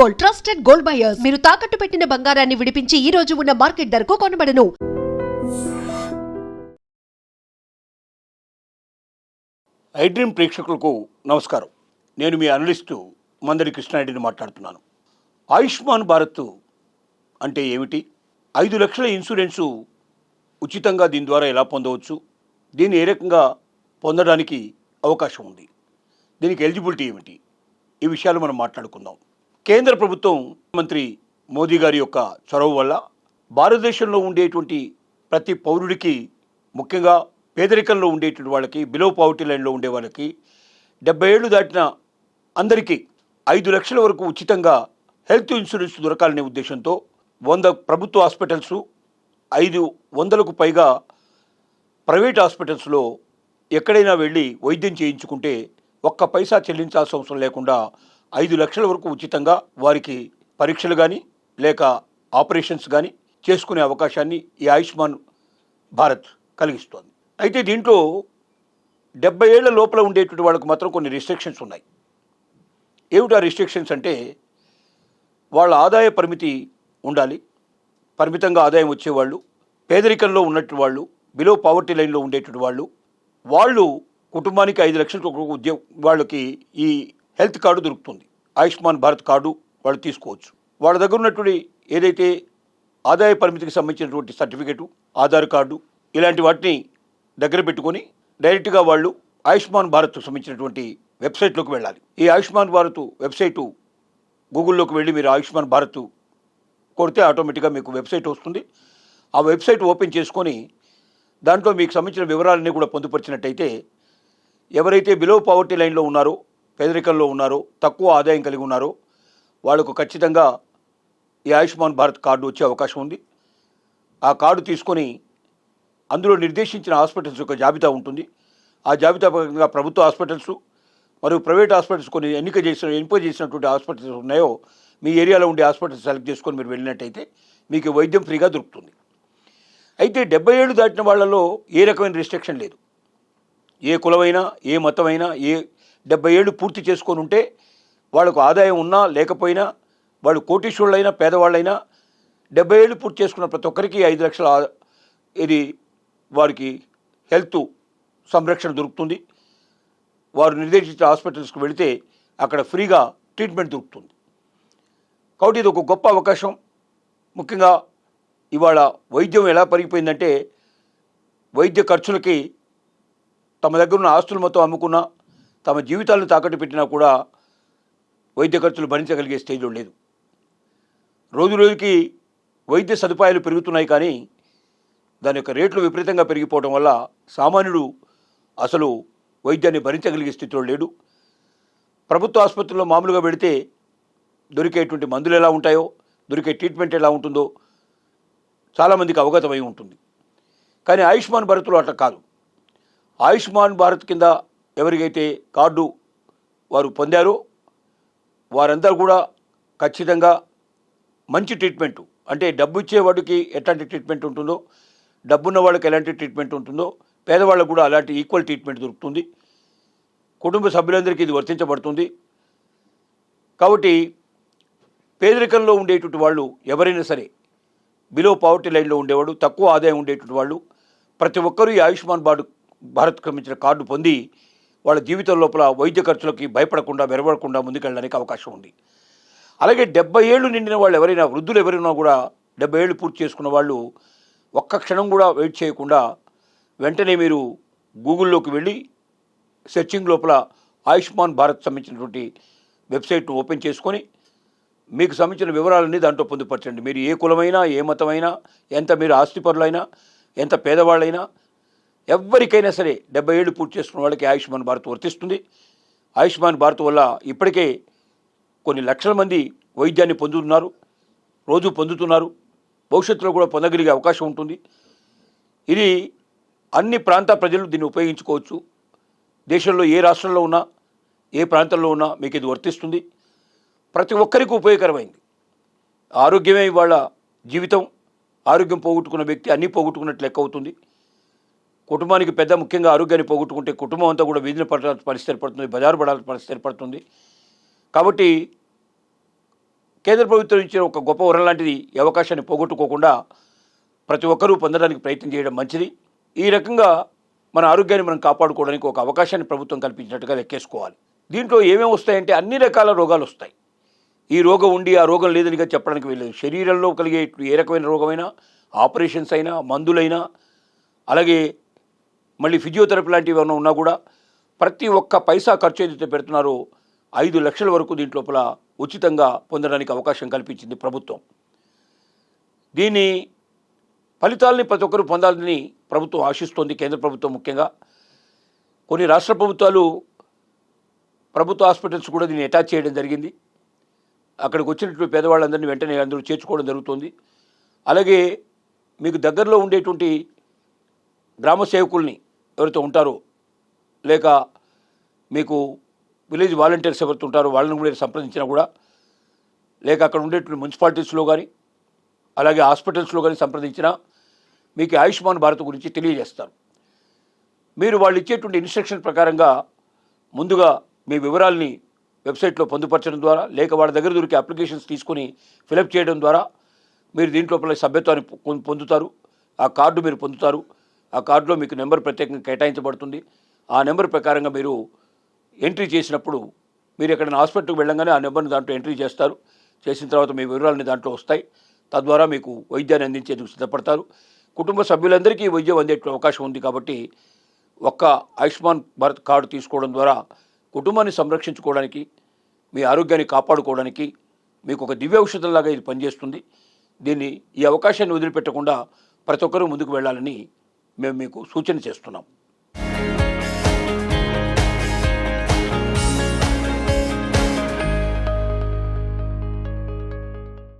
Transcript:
Gold, trusted gold buyers. మీరు తాకట్టు పెట్టిన బంగారాన్ని విడిపించి ఈ రోజు ఉన్న మార్కెట్ ధరకు కొనబడను. ఐ డ్రీమ్ ప్రేక్షకులకు నమస్కారం. నేను మీ అనలిస్టు మందడి కృష్ణారెడ్డిని మాట్లాడుతున్నాను. ఆయుష్మాన్ భారత్ అంటే ఏమిటి? 5 లక్షల ఇన్సూరెన్సు ఉచితంగా దీని ద్వారా ఎలా పొందవచ్చు? దీన్ని ఏ రకంగా పొందడానికి అవకాశం ఉంది? దీనికి ఎలిజిబిలిటీ ఏమిటి? ఈ విషయాలు మనం మాట్లాడుకుందాం. కేంద్ర ప్రభుత్వం మంత్రి మోదీ గారి యొక్క చొరవ వల్ల భారతదేశంలో ఉండేటువంటి ప్రతి పౌరుడికి, ముఖ్యంగా పేదరికంలో ఉండేటువంటి వాళ్ళకి, బిలో పావర్టీ లైన్లో ఉండే వాళ్ళకి, 70 ఏళ్ళు దాటిన అందరికీ 5 లక్షల వరకు ఉచితంగా హెల్త్ ఇన్సూరెన్స్ దొరకాలనే ఉద్దేశంతో 100 ప్రభుత్వ హాస్పిటల్స్, 500కు పైగా ప్రైవేట్ హాస్పిటల్స్లో ఎక్కడైనా వెళ్ళి వైద్యం చేయించుకుంటే ఒక్క పైసా చెల్లించాల్సిన అవసరం లేకుండా 5 లక్షల వరకు ఉచితంగా వారికి పరీక్షలు కానీ లేక ఆపరేషన్స్ కానీ చేసుకునే అవకాశాన్ని ఈ ఆయుష్మాన్ భారత్ కలిగిస్తోంది. అయితే దీంట్లో 70 ఏళ్ల లోపల ఉండేటువంటి వాళ్ళకు మాత్రం కొన్ని రిస్ట్రిక్షన్స్ ఉన్నాయి. ఏమిటా రిస్ట్రిక్షన్స్ అంటే, వాళ్ళ ఆదాయ పరిమితి ఉండాలి. పరిమితంగా ఆదాయం వచ్చేవాళ్ళు, పేదరికంలో ఉన్నట్టు వాళ్ళు, బిలో పావర్టీ లైన్లో ఉండేటువంటి వాళ్ళు కుటుంబానికి 5 లక్షలకు ఉద్యోగం, వాళ్ళకి ఈ హెల్త్ కార్డు దొరుకుతుంది. ఆయుష్మాన్ భారత్ కార్డు వాళ్ళు తీసుకోవచ్చు. వాళ్ళ దగ్గర ఉన్నటువంటి ఏదైతే ఆదాయ పరిమితికి సంబంధించినటువంటి సర్టిఫికేటు, ఆధార్ కార్డు, ఇలాంటి వాటిని దగ్గర పెట్టుకొని డైరెక్ట్గా వాళ్ళు ఆయుష్మాన్ భారత్కు సంబంధించినటువంటి వెబ్సైట్లోకి వెళ్ళాలి. ఈ ఆయుష్మాన్ భారత్ వెబ్సైటు గూగుల్లోకి వెళ్ళి మీరు ఆయుష్మాన్ భారత్ కొడితే ఆటోమేటిక్గా మీకు వెబ్సైట్ వస్తుంది. ఆ వెబ్సైట్ ఓపెన్ చేసుకొని దాంట్లో మీకు సంబంధించిన వివరాలన్నీ కూడా పొందుపరిచినట్టయితే, ఎవరైతే బిలో పావర్టీ లైన్లో ఉన్నారో, పేదరికంలో ఉన్నారో, తక్కువ ఆదాయం కలిగి ఉన్నారో వాళ్ళకు ఖచ్చితంగా ఈ ఆయుష్మాన్ భారత్ కార్డు వచ్చే అవకాశం ఉంది. ఆ కార్డు తీసుకొని అందులో నిర్దేశించిన హాస్పిటల్స్ యొక్క జాబితా ఉంటుంది. ఆ జాబితా ప్రకారంగా ప్రభుత్వ హాస్పిటల్స్ మరియు ప్రైవేట్ హాస్పిటల్స్ కొన్ని ఎంపిక చేసినటువంటి హాస్పిటల్స్ ఉన్నాయో, మీ ఏరియాలో ఉండే హాస్పిటల్స్ సెలెక్ట్ చేసుకొని మీరు వెళ్ళినట్టయితే మీకు వైద్యం ఫ్రీగా దొరుకుతుంది. అయితే 70 ఏళ్ళు దాటిన వాళ్ళలో ఏ రకమైన రిస్ట్రిక్షన్ లేదు. ఏ కులమైనా, ఏ మతమైనా, 70 ఏళ్ళు పూర్తి చేసుకొని ఉంటే, వాళ్ళకు ఆదాయం ఉన్నా లేకపోయినా, వాళ్ళు కోటీశ్వరులైనా పేదవాళ్ళైనా 70 ఏళ్ళు పూర్తి చేసుకున్న ప్రతి ఒక్కరికి 5 లక్షల ఇది వారికి హెల్త్ సంరక్షణ దొరుకుతుంది. వారు నిర్దేశించిన హాస్పిటల్స్కి వెళితే అక్కడ ఫ్రీగా ట్రీట్మెంట్ దొరుకుతుంది. కాబట్టి ఇది ఒక గొప్ప అవకాశం. ముఖ్యంగా ఇవాళ వైద్యం ఎలా పెరిగిపోయిందంటే, వైద్య ఖర్చులకి తమ దగ్గర ఉన్న ఆస్తులు మొత్తం అమ్ముకున్నా, తమ జీవితాలను తాకట్టు పెట్టినా కూడా వైద్య ఖర్చులు భరించగలిగే స్టేజ్లో లేదు. రోజు రోజుకి వైద్య సదుపాయాలు పెరుగుతున్నాయి, కానీ దాని యొక్క రేట్లు విపరీతంగా పెరిగిపోవడం వల్ల సామాన్యుడు అసలు వైద్యాన్ని భరించగలిగే స్థితిలో లేడు. ప్రభుత్వ ఆసుపత్రుల్లో మామూలుగా పెడితే దొరికేటువంటి మందులు ఎలా ఉంటాయో, దొరికే ట్రీట్మెంట్ ఎలా ఉంటుందో చాలామందికి అవగతమై ఉంటుంది. కానీ ఆయుష్మాన్ భారత్లో అట్లా కాదు. ఆయుష్మాన్ భారత్ కింద ఎవరికైతే కార్డు వారు పొందారో వారంతా కూడా ఖచ్చితంగా మంచి ట్రీట్మెంటు, అంటే డబ్బు ఇచ్చేవాడికి ఎట్లాంటి ట్రీట్మెంట్ ఉంటుందో, డబ్బున్న వాళ్ళకి ఎలాంటి ట్రీట్మెంట్ ఉంటుందో, పేదవాళ్ళకు కూడా అలాంటి ఈక్వల్ ట్రీట్మెంట్ దొరుకుతుంది. కుటుంబ సభ్యులందరికీ ఇది వర్తించబడుతుంది. కాబట్టి పేదరికంలో ఉండేటువంటి వాళ్ళు ఎవరైనా సరే, బిలో పావర్టీ లైన్లో ఉండేవాడు, తక్కువ ఆదాయం ఉండేటువంటి వాళ్ళు, ప్రతి ఒక్కరూ ఈ ఆయుష్మాన్ భారత్కు సంబంధించిన కార్డు పొంది వాళ్ళ జీవితం లోపల వైద్య ఖర్చులకి భయపడకుండా, వెరవడకుండా ముందుకెళ్ళడానికి అవకాశం ఉంది. అలాగే 70 ఏళ్ళు నిండిన వాళ్ళు ఎవరైనా, వృద్ధులు ఎవరైనా కూడా 70 ఏళ్ళు పూర్తి చేసుకున్న వాళ్ళు ఒక్క క్షణం కూడా వెయిట్ చేయకుండా వెంటనే మీరు గూగుల్లోకి వెళ్ళి సెర్చింగ్ లోపల ఆయుష్మాన్ భారత్ సంబంధించినటువంటి వెబ్సైట్ను ఓపెన్ చేసుకొని మీకు సంబంధించిన వివరాలన్నీ దాంట్లో పొందుపరచండి. మీరు ఏ కులమైనా, ఏ మతమైనా, ఎంత మీరు ఆస్తిపరులైనా, ఎంత పేదవాళ్ళైనా, ఎవరికైనా సరే 70 ఏళ్ళు పూర్తి చేసుకున్న వాళ్ళకి ఆయుష్మాన్ భారత్ వర్తిస్తుంది. ఆయుష్మాన్ భారత్ వల్ల ఇప్పటికే కొన్ని లక్షల మంది వైద్యాన్ని పొందుతున్నారు, రోజు పొందుతున్నారు, భవిష్యత్తులో కూడా పొందగలిగే అవకాశం ఉంటుంది. ఇది అన్ని ప్రాంత ప్రజలు దీన్ని ఉపయోగించుకోవచ్చు. దేశంలో ఏ రాష్ట్రంలో ఉన్నా, ఏ ప్రాంతంలో ఉన్నా మీకు ఇది వర్తిస్తుంది. ప్రతి ఒక్కరికి ఉపయోగకరమైంది. ఆరోగ్యమే ఇవాళ జీవితం. ఆరోగ్యం పోగొట్టుకున్న వ్యక్తి అన్నీ పోగొట్టుకున్నట్లు లెక్క అవుతుంది. కుటుంబానికి పెద్ద ముఖ్యంగా ఆరోగ్యాన్ని పోగొట్టుకుంటే కుటుంబం అంతా కూడా వీధిన పడాల్సిన పరిస్థితి ఏర్పడుతుంది, బజారు పడాల్సిన పరిస్థితి ఏర్పడుతుంది. కాబట్టి కేంద్ర ప్రభుత్వం ఇచ్చిన ఒక గొప్ప వరం లాంటిది ఈ అవకాశాన్ని పోగొట్టుకోకుండా ప్రతి ఒక్కరూ పొందడానికి ప్రయత్నం చేయడం మంచిది. ఈ రకంగా మన ఆరోగ్యాన్ని మనం కాపాడుకోవడానికి ఒక అవకాశాన్ని ప్రభుత్వం కల్పించినట్టుగా లెక్కేసుకోవాలి. దీంట్లో ఏమేమి వస్తాయంటే అన్ని రకాల రోగాలు వస్తాయి. ఈ రోగం ఉండి ఆ రోగం లేదనిగా చెప్పడానికి వెళ్ళలేదు. శరీరంలో కలిగే ఏ రకమైన రోగమైనా, ఆపరేషన్స్ అయినా, మందులైనా, అలాగే మళ్ళీ ఫిజియోథెరపీ లాంటివి ఏమైనా ఉన్నా కూడా ప్రతి ఒక్క పైసా ఖర్చు ఏదైతే పెడుతున్నారో 5 లక్షల వరకు దీంట్లోపల ఉచితంగా పొందడానికి అవకాశం కల్పించింది ప్రభుత్వం. దీని ఫలితాలని ప్రతి ఒక్కరూ పొందాలని ప్రభుత్వం ఆశిస్తోంది. కేంద్ర ప్రభుత్వం ముఖ్యంగా కొన్ని రాష్ట్ర ప్రభుత్వాలు ప్రభుత్వ హాస్పిటల్స్ కూడా దీన్ని అటాచ్ చేయడం జరిగింది. అక్కడికి వచ్చినటువంటి పేదవాళ్ళందరినీ వెంటనే అందరూ చేర్చుకోవడం జరుగుతుంది. అలాగే మీకు దగ్గరలో ఉండేటువంటి గ్రామ సేవకుల్ని ఎవరైతే ఉంటారో, లేక మీకు విలేజ్ వాలంటీర్స్ ఎవరైతే ఉంటారో వాళ్ళని కూడా సంప్రదించినా కూడా, లేక అక్కడ ఉండేటువంటి మున్సిపాలిటీస్లో కానీ అలాగే హాస్పిటల్స్లో కానీ సంప్రదించినా మీకు ఆయుష్మాన్ భారత్ గురించి తెలియజేస్తారు. మీరు వాళ్ళు ఇచ్చేటువంటి ఇన్స్ట్రక్షన్ ప్రకారంగా ముందుగా మీ వివరాల్ని వెబ్సైట్లో పొందుపరచడం ద్వారా, లేక వాళ్ళ దగ్గర దొరికే అప్లికేషన్స్ తీసుకొని ఫిలప్ చేయడం ద్వారా మీరు దీంట్లోపల సభ్యత్వాన్ని పొందుతారు. ఆ కార్డు మీరు పొందుతారు. ఆ కార్డులో మీకు నెంబర్ ప్రత్యేకంగా కేటాయించబడుతుంది. ఆ నెంబర్ ప్రకారంగా మీరు ఎంట్రీ చేసినప్పుడు మీరు ఎక్కడైనా హాస్పిటల్కి వెళ్ళంగానే ఆ నెంబర్ని దాంట్లో ఎంట్రీ చేస్తారు. చేసిన తర్వాత మీ వివరాలని దాంట్లో వస్తాయి. తద్వారా మీకు వైద్యాన్ని అందించేందుకు సిద్ధపడతారు. కుటుంబ సభ్యులందరికీ వైద్యం అందే అవకాశం ఉంది. కాబట్టి ఒక్క ఆయుష్మాన్ భారత్ కార్డు తీసుకోవడం ద్వారా కుటుంబాన్ని సంరక్షించుకోవడానికి, మీ ఆరోగ్యాన్ని కాపాడుకోవడానికి మీకు ఒక దివ్య ఔషధంలాగా ఇది పనిచేస్తుంది. ఈ అవకాశాన్ని వదిలిపెట్టకుండా ప్రతి ఒక్కరూ ముందుకు వెళ్ళాలని మేము మీకు సూచన చేస్తున్నాం.